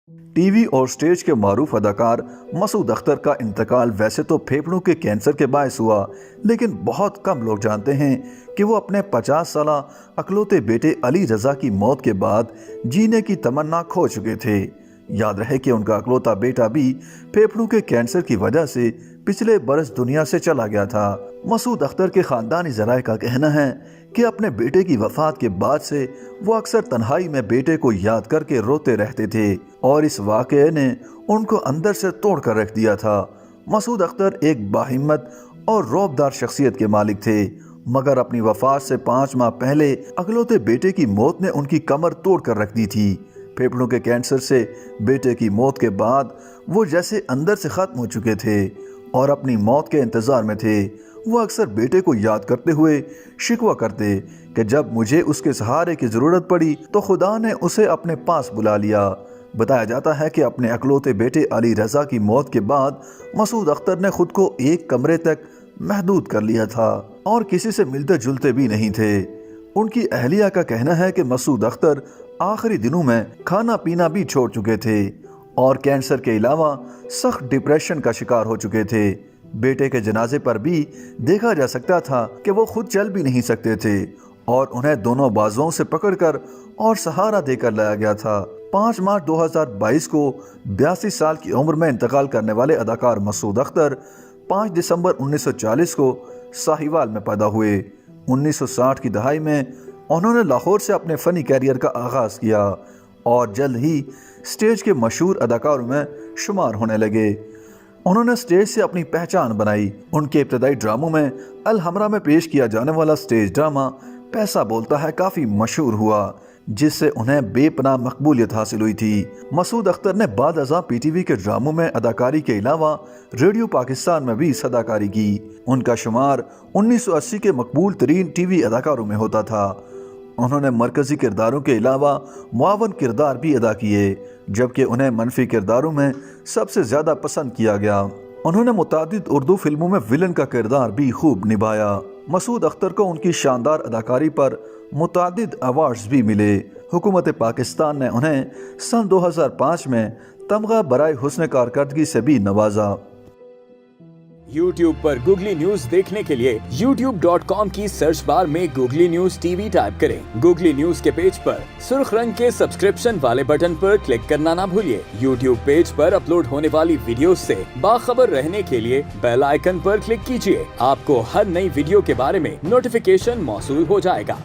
T V اور stage کے معروف اداکار مسعود اختر کا انتقال ویسے تو پھیپھڑوں کے کینسر کے باعث ہوا، لیکن بہت کم لوگ جانتے ہیں کہ وہ اپنے 50 سالہ اکلوتے بیٹے علی رضا کی موت کے بعد جینے کی تمنا کھو چکے تھے۔ یاد رہے کہ ان کا اکلوتا بیٹا بھی پھیپھڑوں کے کینسر کی وجہ سے پچھلے برس دنیا سے چلا گیا تھا۔ مسعود اختر کے خاندانی ذرائع کا کہنا ہے کہ اپنے بیٹے کی وفات کے بعد سے وہ اکثر تنہائی میں بیٹے کو یاد کر کے روتے رہتے تھے اور اس واقعے نے ان کو اندر سے توڑ کر رکھ دیا تھا۔ مسعود اختر ایک باہمت اور رعبدار شخصیت کے مالک تھے، مگر اپنی وفات سے 5 ماہ پہلے اکلوتے بیٹے کی موت نے ان کی کمر توڑ کر رکھ دی تھی۔ پھیپھڑوں کے کینسر سے بیٹے کی موت کے بعد وہ جیسے اندر سے ختم ہو چکے تھے اور اپنی موت کے انتظار میں تھے۔ وہ اکثر بیٹے کو یاد کرتے ہوئے شکوہ کرتے کہ جب مجھے اس کے سہارے کی ضرورت پڑی تو خدا نے اسے اپنے پاس بلا لیا۔ بتایا جاتا ہے کہ اپنے اکلوتے بیٹے علی رضا کی موت کے بعد مسعود اختر نے خود کو ایک کمرے تک محدود کر لیا تھا اور کسی سے ملتے جلتے بھی نہیں تھے۔ ان کی اہلیہ کا کہنا ہے کہ مسعود اختر آخری دنوں میں کھانا پینا بھی چھوڑ چکے تھے اور کینسر کے علاوہ سخت ڈپریشن کا شکار ہو چکے تھے۔ بیٹے کے جنازے پر بھی دیکھا جا سکتا تھا کہ وہ خود چل بھی نہیں سکتے تھے اور انہیں دونوں بازوؤں سے پکڑ کر اور سہارا دے کر لایا گیا تھا۔ 5 مارچ 2022 کو 82 سال کی عمر میں انتقال کرنے والے اداکار مسعود اختر 5 دسمبر 1940 کو ساہیوال میں پیدا ہوئے۔ 1960 کی دہائی میں انہوں نے لاہور سے اپنے فنی کیریئر کا آغاز کیا اور جلد ہی سٹیج کے مشہور اداکاروں میں شمار ہونے لگے۔ انہوں نے سٹیج سے اپنی پہچان بنائی۔ ان کے ابتدائی ڈراموں میں الحمرا میں پیش کیا جانے والا سٹیج ڈرامہ پیسہ بولتا ہے کافی مشہور ہوا، جس سے انہیں بے پناہ مقبولیت حاصل ہوئی تھی۔ مسعود اختر نے بعد ازاں پی ٹی وی کے ڈراموں میں اداکاری کے علاوہ ریڈیو پاکستان میں بھی اداکاری کی۔ ان کا شمار 1980 کے مقبول ترین ٹی وی اداکاروں میں ہوتا تھا۔ انہوں نے مرکزی کرداروں کے علاوہ معاون کردار بھی ادا کیے، جبکہ انہیں منفی کرداروں میں سب سے زیادہ پسند کیا گیا۔ انہوں نے متعدد اردو فلموں میں ویلن کا کردار بھی خوب نبھایا۔ مسعود اختر کو ان کی شاندار اداکاری پر متعدد ایوارڈز بھی ملے۔ حکومت پاکستان نے انہیں سن 2005 میں تمغہ برائے حسن کارکردگی سے بھی نوازا۔ YouTube پر گوگلی نیوز دیکھنے کے لیے youtube.com کی سرچ بار میں googly news T V type کریں۔ گوگلی نیوز کے پیج پر سرخ رنگ کے سبسکرپشن والے بٹن پر کلک کرنا نہ بھولیے۔ YouTube پیج پر اپلوڈ ہونے والی ویڈیوز سے باخبر رہنے کے لیے بیل آئیکن پر کلک کیجیے۔ آپ کو ہر نئی ویڈیو کے بارے میں نوٹیفیکیشن موصول ہو جائے گا۔